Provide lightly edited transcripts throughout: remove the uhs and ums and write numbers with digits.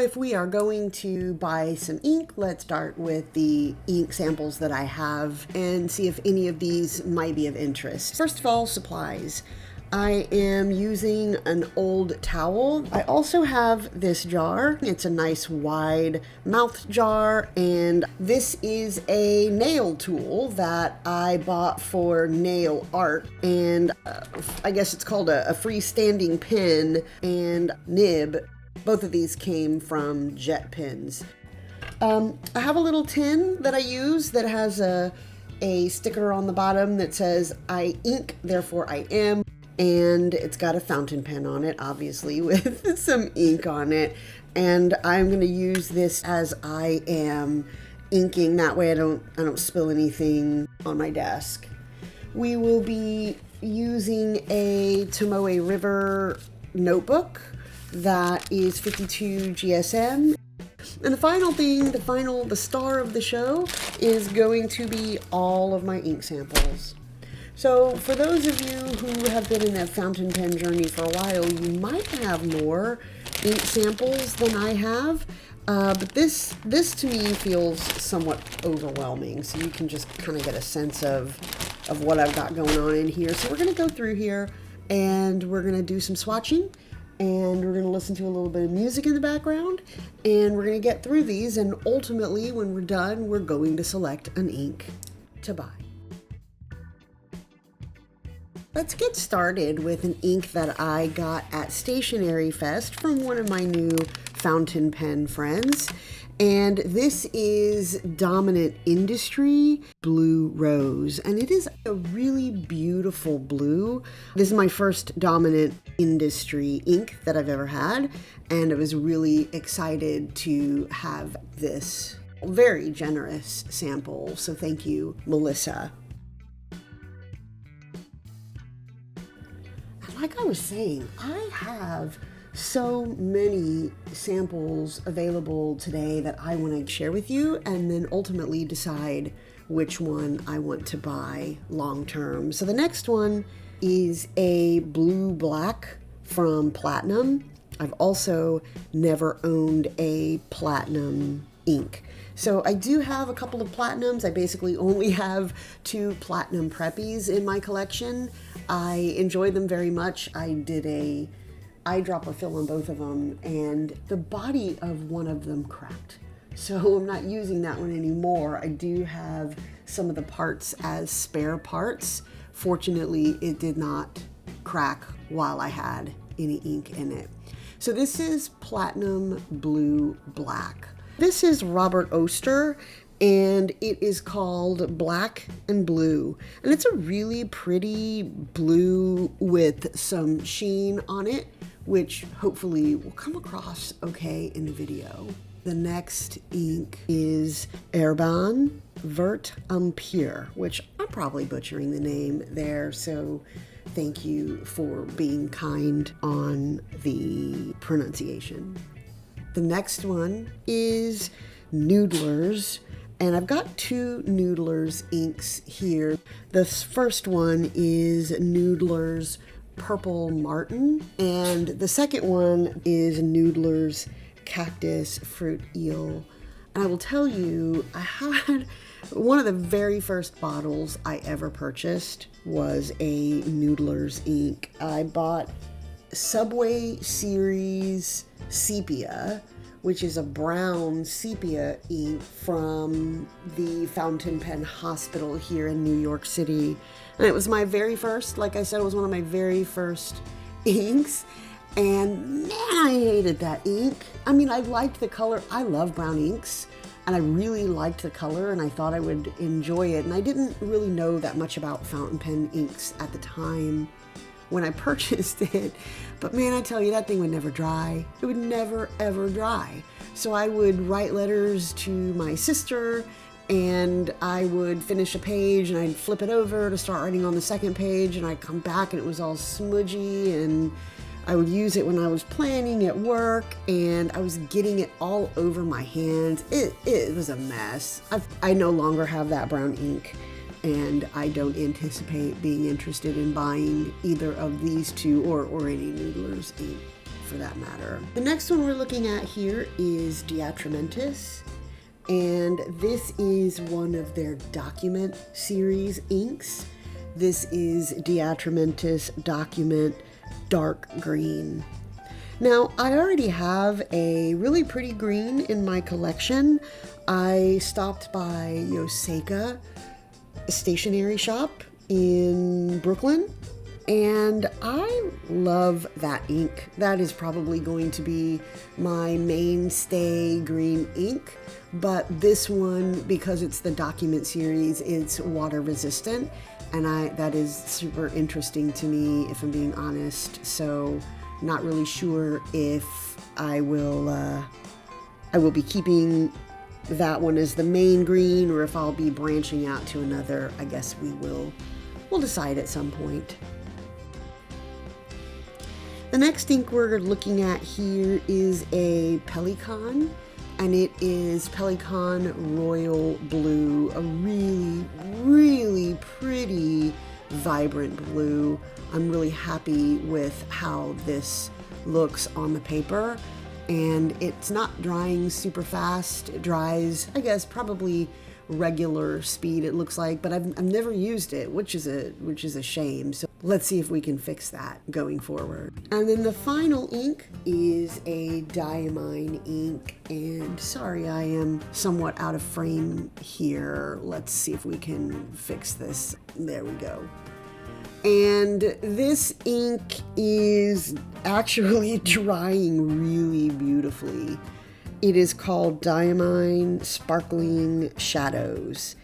If we are going to buy some ink, let's start with the ink samples that I have and see if any of these might be of interest. First of all, supplies. I am using an old towel. I also have this jar. It's a nice wide mouth jar, and this is a nail tool that I bought for nail art, and I guess it's called a freestanding pen and nib. Both of these came from Jet Pens. I have a little tin that I use that has a sticker on the bottom that says, "I ink, therefore I am." And it's got a fountain pen on it, obviously, with some ink on it. And I'm going to use this as I am inking. That way I don't spill anything on my desk. We will be using a Tomoe River notebook that is 52 GSM. And the final thing, the star of the show is going to be all of my ink samples. So for those of you who have been in that fountain pen journey for a while, you might have more ink samples than I have. But this to me feels somewhat overwhelming. So you can just kind of get a sense of what I've got going on in here. So we're going to go through here and we're going to do some swatching. And we're going to listen to a little bit of music in the background, and we're going to get through these, and ultimately, when we're done, we're going to select an ink to buy. Let's get started with an ink that I got at Stationery Fest from one of my new fountain pen friends. And this is Dominant Industry Blue Rose, and it is a really beautiful blue. This is my first Dominant Industry ink that I've ever had, and I was really excited to have this very generous sample, so thank you, Melissa. Like I was saying, I have so many samples available today that I want to share with you and then ultimately decide which one I want to buy long term. So the next one is a blue black from Platinum. I've also never owned a Platinum ink. So I do have a couple of Platinums. I basically only have 2 Platinum Preppies in my collection. I enjoy them very much. I did a eyedropper fill on both of them, and the body of one of them cracked. So I'm not using that one anymore. I do have some of the parts as spare parts. Fortunately, it did not crack while I had any ink in it. So this is Platinum Blue Black. This is Robert Oster, and it is called Black and Blue. And it's a really pretty blue with some sheen on it, which hopefully will come across okay in the video. The next ink is Herbin Vert Pure, which I'm probably butchering the name there, so thank you for being kind on the pronunciation. The next one is Noodler's, and I've got 2 Noodler's inks here. The first one is Noodler's Purple Martin, and the second one is Noodler's Cactus Fruit Eel. And I will tell you, I had one of the very first bottles I ever purchased was a Noodler's ink. I bought Subway Series Sepia, which is a brown sepia ink from the Fountain Pen Hospital here in New York City. And it was my very first, like I said, it was one of my very first inks. And man, I hated that ink. I mean, I liked the color. I love brown inks, and I really liked the color, and I thought I would enjoy it. And I didn't really know that much about fountain pen inks at the time when I purchased it. But man, I tell you, that thing would never dry. It would never, ever dry. So I would write letters to my sister, and I would finish a page and I'd flip it over to start writing on the second page, and I'd come back and it was all smudgy, and I would use it when I was planning at work, and I was getting it all over my hands. It was a mess. I no longer have that brown ink, and I don't anticipate being interested in buying either of these two or any Noodler's ink. for that matter. The next one we're looking at here is DeAtramentis, and this is one of their document series inks. This is DeAtramentis Document Dark Green. Now, I already have a really pretty green in my collection. I stopped by Yoseka Stationery Shop in Brooklyn, and I love that ink. That is probably going to be my mainstay green ink, but this one, because it's the document series, it's water resistant, and that is super interesting to me, if I'm being honest. So not really sure if I will be keeping that one as the main green, or if I'll be branching out to another. I guess we'll decide at some point. The next ink we're looking at here is a Pelikan, and it is Pelikan Royal Blue, a really, really pretty, vibrant blue. I'm really happy with how this looks on the paper, and it's not drying super fast. It dries, I guess, probably regular speed, it looks like, but I've never used it, which is a shame. So let's see if we can fix that going forward. And then the final ink is a Diamine ink, and sorry, I am somewhat out of frame here. Let's see if we can fix this. There we go. And this ink is actually drying really beautifully. It is called Diamine Sparkling Shadows.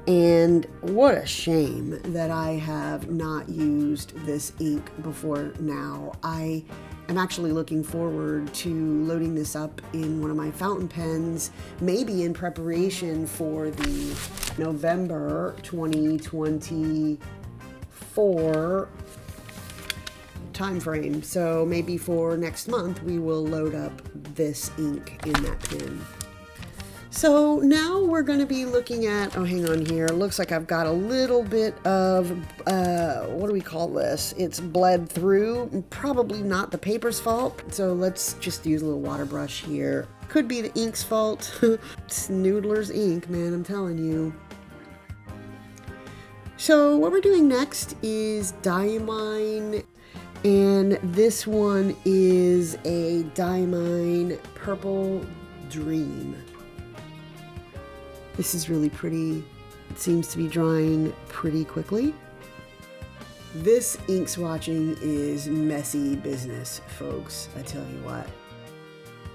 And what a shame that I have not used this ink before now. I am actually looking forward to loading this up in one of my fountain pens, maybe in preparation for the November 2024 time frame. So maybe for next month we will load up this ink in that pen. So now we're going to be looking at, oh, hang on here. It looks like I've got a little bit of, what do we call this? It's bled through. Probably not the paper's fault. So let's just use a little water brush here. Could be the ink's fault. It's Noodler's ink, man, I'm telling you. So what we're doing next is Diamine, and this one is a Diamine Purple Dream. This is really pretty. It seems to be drying pretty quickly. This ink swatching is messy business, folks, I tell you what.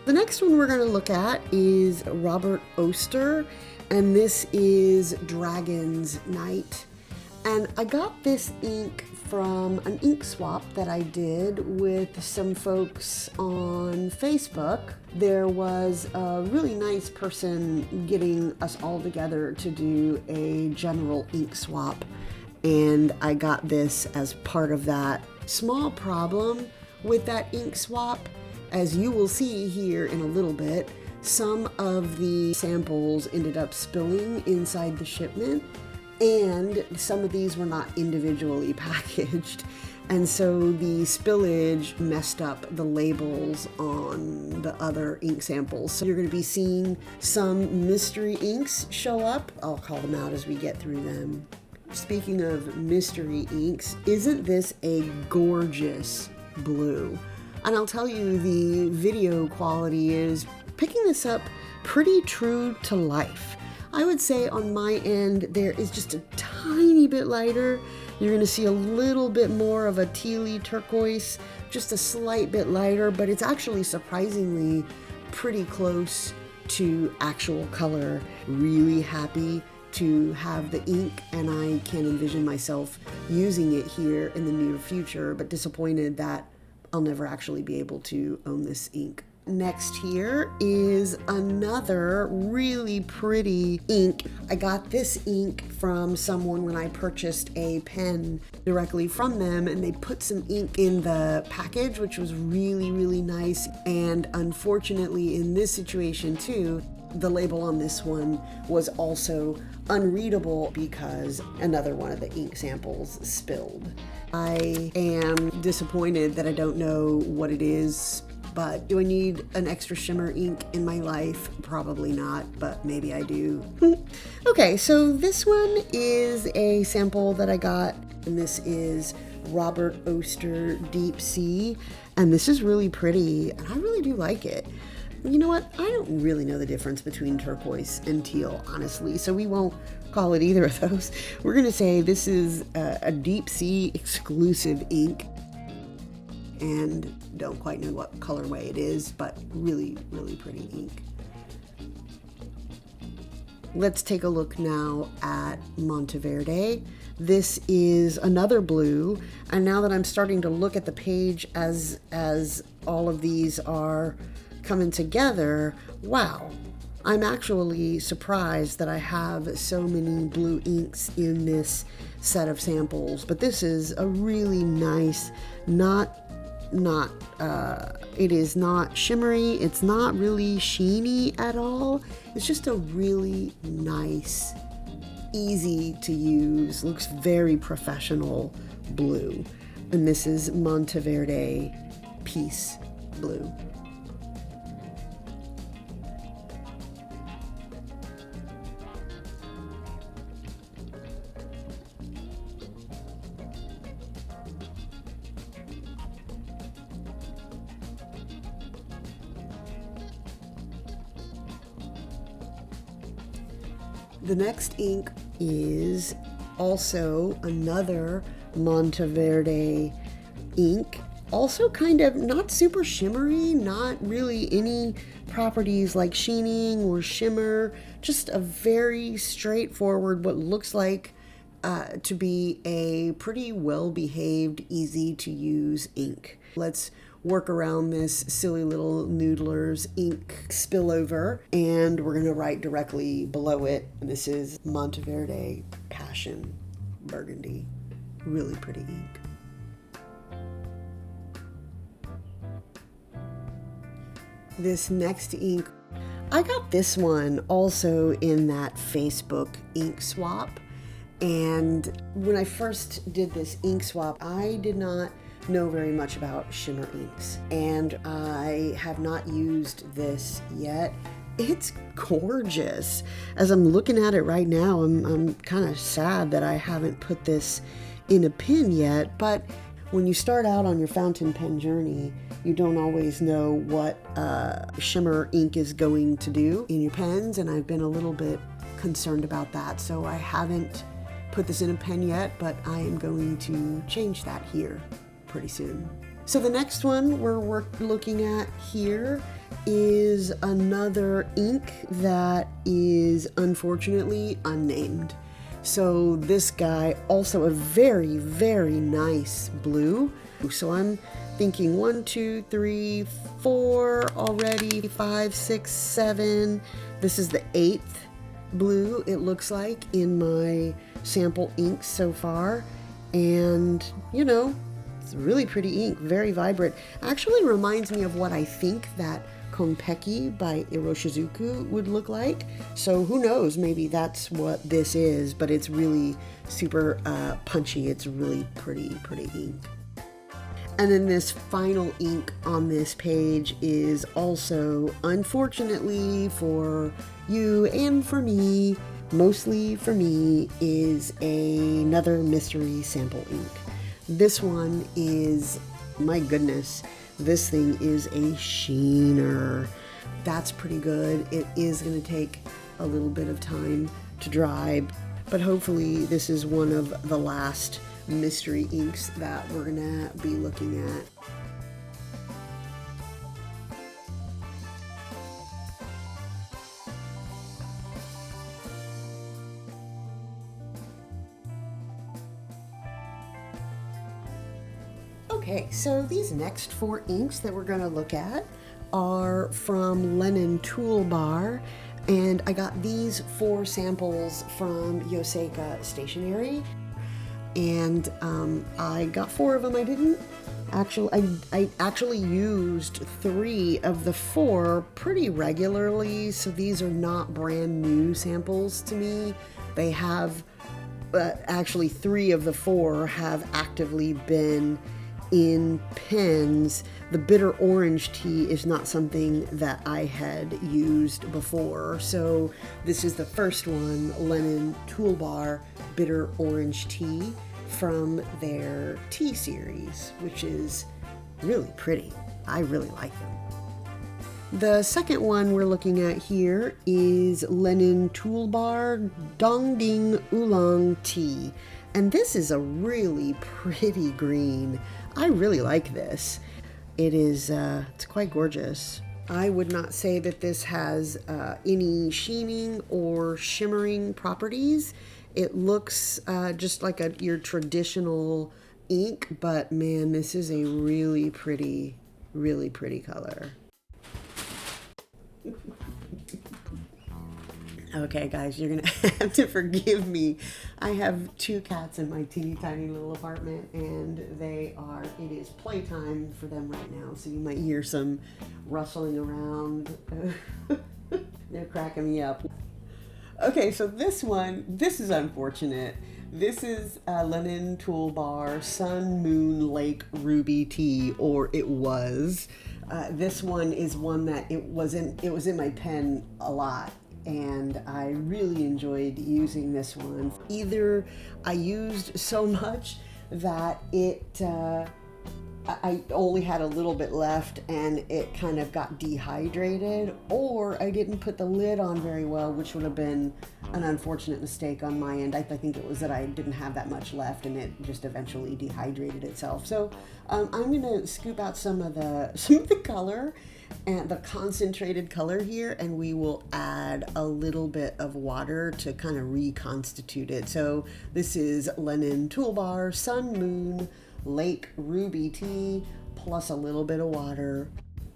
The next one we're going to look at is Robert Oster, and this is Dragon's Night. And I got this ink from an ink swap that I did with some folks on Facebook. There was a really nice person getting us all together to do a general ink swap, and I got this as part of that. Small problem with that ink swap, as you will see here in a little bit, some of the samples ended up spilling inside the shipment, and some of these were not individually packaged, and so the spillage messed up the labels on the other ink samples. So you're going to be seeing some mystery inks show up. I'll call them out as we get through them. Speaking of mystery inks, isn't this a gorgeous blue? And I'll tell you, the video quality is picking this up pretty true to life. I would say on my end, there is just a tiny bit lighter. You're going to see a little bit more of a tealy turquoise, just a slight bit lighter, but it's actually surprisingly pretty close to actual color. Really happy to have the ink, and I can envision myself using it here in the near future, but disappointed that I'll never actually be able to own this ink. Next here is another really pretty ink. I got this ink from someone when I purchased a pen directly from them, and they put some ink in the package, which was really, really nice. And unfortunately, in this situation too, the label on this one was also unreadable because another one of the ink samples spilled. I am disappointed that I don't know what it is But do I need an extra shimmer ink in my life? Probably not, but maybe I do. Okay, so this one is a sample that I got, and this is Robert Oster Deep Sea, and this is really pretty, and I really do like it. You know what? I don't really know the difference between turquoise and teal, honestly, so we won't call it either of those. We're going to say this is a Deep Sea exclusive ink, and don't quite know what colorway it is, but really, really pretty ink. Let's take a look now at Monteverde. This is another blue, and now that I'm starting to look at the page as all of these are coming together, wow, I'm actually surprised that I have so many blue inks in this set of samples. But this is a really nice, it is not shimmery, it's not really sheeny at all. It's just a really nice, easy to use, looks very professional blue. And this is Monteverde Peace Blue. The next ink is also another Monteverde ink. Also kind of not super shimmery, not really any properties like sheening or shimmer, just a very straightforward, what looks like to be a pretty well-behaved, easy to use ink. Let's work around this silly little Noodler's ink spillover, and we're going to write directly below it. This is Monteverde Passion Burgundy. Really pretty ink. This next ink, I got this one also in that Facebook ink swap, and when I first did this ink swap, I did not know very much about shimmer inks, and I have not used this yet. It's gorgeous. As I'm looking at it right now, I'm kind of sad that I haven't put this in a pen yet, but when you start out on your fountain pen journey, you don't always know what shimmer ink is going to do in your pens, and I've been a little bit concerned about that, so I haven't put this in a pen yet, but I am going to change that here pretty soon. So the next one we're looking at here is another ink that is unfortunately unnamed. So this guy, also a very, very nice blue. So I'm thinking 1, 2, 3, 4 already, 5, 6, 7. This is the 8th blue, it looks like, in my sample inks so far. And, you know, it's really pretty ink, very vibrant. Actually reminds me of what I think that Konpeki by Iroshizuku would look like. So who knows, maybe that's what this is, but it's really super punchy. It's really pretty ink. And then this final ink on this page is also, unfortunately for you and for me, mostly for me, is another mystery sample ink. This one is, my goodness, this thing is a sheener. That's pretty good. It is going to take a little bit of time to dry, but hopefully this is one of the last mystery inks that we're going to be looking at. Okay, so these next 4 inks that we're going to look at are from Lennon Toolbar, and I got these 4 samples from Yoseika Stationery, and I got 4 of them. I didn't actually, I actually used 3 of the 4 pretty regularly, so these are not brand new samples to me. They have, actually 3 of the 4 have actively been in pens, the bitter orange tea is not something that I had used before. So this is the first one, Lennon Toolbar Bitter Orange Tea from their tea series, which is really pretty. I really like them. The second one we're looking at here is Lennon Toolbar Dongding Oolong Tea. And this is a really pretty green. I really like this. It is, it's quite gorgeous. I would not say that this has any sheening or shimmering properties. It looks just like your traditional ink, but man, this is a really pretty color. Okay, guys, you're gonna have to forgive me. I have 2 cats in my teeny tiny little apartment, and it is playtime for them right now, so you might hear some rustling around. They're cracking me up. Okay, so this is unfortunate. This is Lennon Toolbar Sun Moon Lake Ruby Tea, or it was. This one is one that it was in my pen a lot, and I really enjoyed using this one. Either I used so much that I only had a little bit left and it kind of got dehydrated, or I didn't put the lid on very well, which would have been an unfortunate mistake on my end. I think it was that I didn't have that much left and it just eventually dehydrated itself. So I'm going to scoop out some of the color and the concentrated color here, and we will add a little bit of water to kind of reconstitute it. So this is Lennon Toolbar Sun Moon Lake Ruby Tea plus a little bit of water.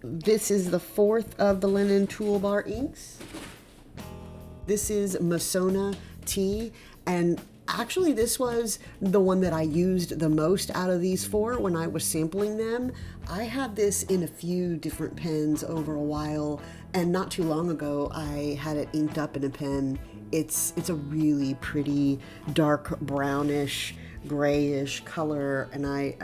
This is the 4th of the Lennon Toolbar inks. This is Mesona tea, and actually this was the one that I used the most out of these 4 when I was sampling them. I had this in a few different pens over a while, and not too long ago I had it inked up in a pen. It's a really pretty dark brownish grayish color, and and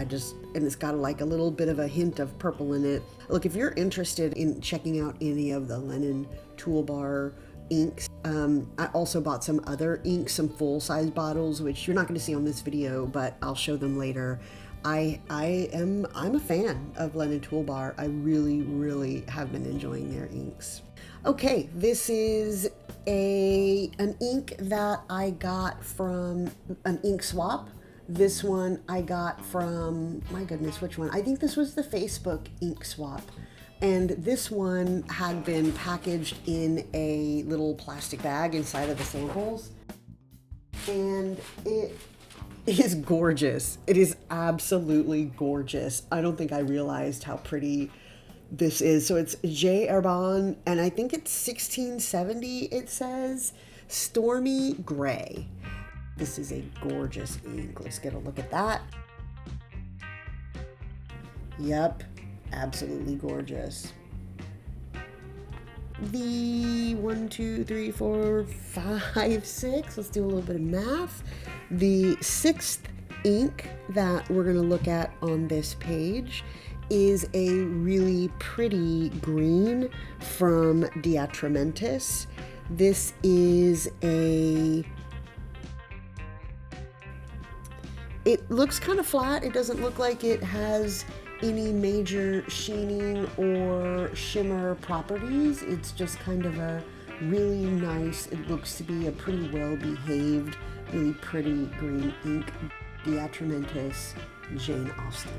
it's got like a little bit of a hint of purple in it. Look, if you're interested in checking out any of the Lennon Toolbar inks, I also bought some other inks, some full-size bottles, which you're not going to see on this video, but I'll show them later. I'm a fan of Lennon Toolbar. I really have been enjoying their inks. Okay, this is an ink that I got from an ink swap. This one I got from, my goodness, which one? I think this was the Facebook ink swap. And this one had been packaged in a little plastic bag inside of the samples. And it is gorgeous. It is absolutely gorgeous. I don't think I realized how pretty this is. So it's Herbin, and I think it's 1670, it says, Stormy Gray. This is a gorgeous ink. Let's get a look at that. Yep, absolutely gorgeous. The 1, 2, 3, 4, 5, 6. Let's do a little bit of math. The 6th ink that we're going to look at on this page is a really pretty green from DeAtramentis. This is it looks kind of flat. It doesn't look like it has any major sheening or shimmer properties. It's just kind of a really nice, it looks to be a pretty well behaved, really pretty green ink. DeAtramentis Jane Austen.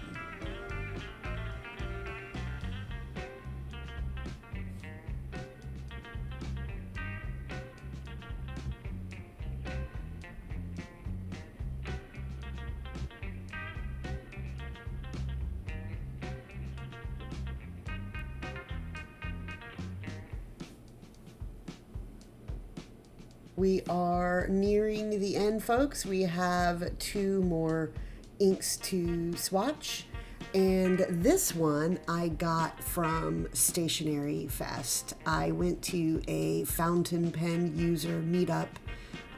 We are nearing the end, folks. We have 2 more inks to swatch, and this one I got from Stationery Fest. I went to a fountain pen user meetup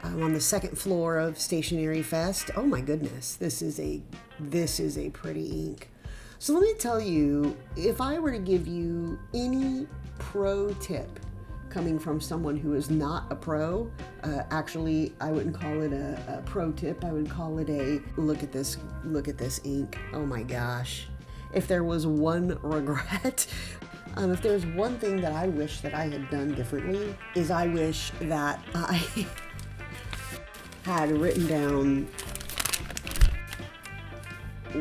on the 2nd floor of Stationery Fest. Oh my goodness, this is a pretty ink. So let me tell you, if I were to give you any pro tip coming from someone who is not a pro, actually I wouldn't call it a pro tip, I would call it a look at this ink, oh my gosh. If there was one regret, if there's one thing that I wish that I had done differently, is I wish that I had written down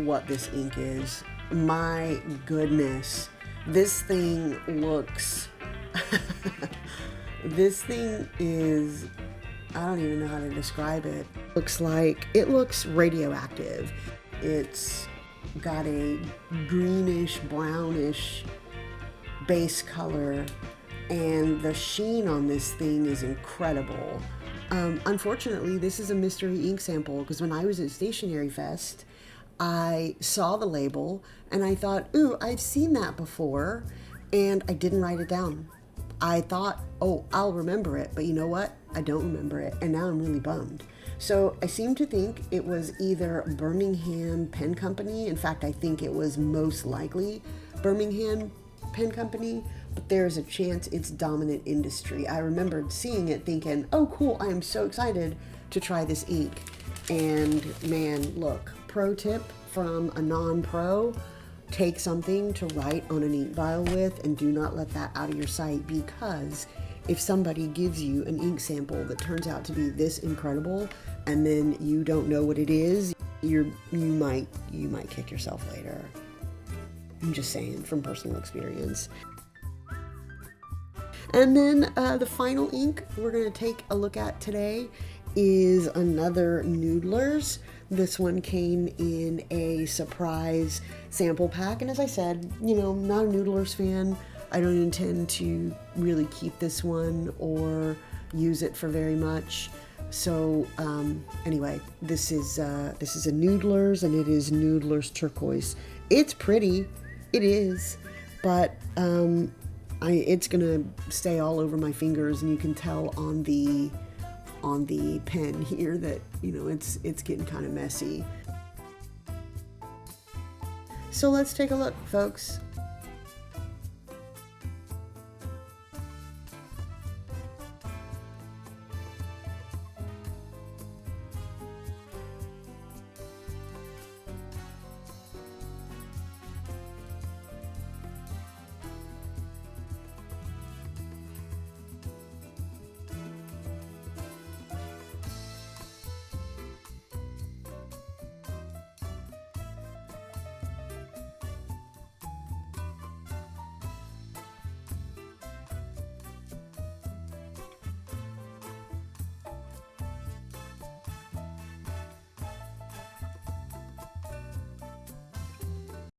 what this ink is. My goodness, this thing looks, this thing is, I don't even know how to describe it. It looks radioactive. It's got a greenish, brownish base color, and the sheen on this thing is incredible. Unfortunately, this is a mystery ink sample, because when I was at Stationery Fest, I saw the label and I thought, ooh, I've seen that before, and I didn't write it down. I thought, oh, I'll remember it, but you know what? I don't remember it, and now I'm really bummed. So I seem to think it was either Birmingham Pen Company. In fact, I think it was most likely Birmingham Pen Company, but there's a chance it's Dominant Industry. I remembered seeing it thinking, oh cool, I am so excited to try this ink. And man, look, pro tip from a non-pro, take something to write on an ink vial with, and do not let that out of your sight, because if somebody gives you an ink sample that turns out to be this incredible and then you don't know what it is, you might kick yourself later. I'm just saying from personal experience. And then the final ink we're going to take a look at today is another Noodler's. This one came in a surprise sample pack, and as I said, you know, not a Noodler's fan. I don't intend to really keep this one or use it for very much. So anyway, this is a Noodler's, and it is Noodler's Turquoise. It's pretty, it is, but it's gonna stay all over my fingers, and you can tell on the pen here that, you know, it's getting kind of messy. So let's take a look, folks.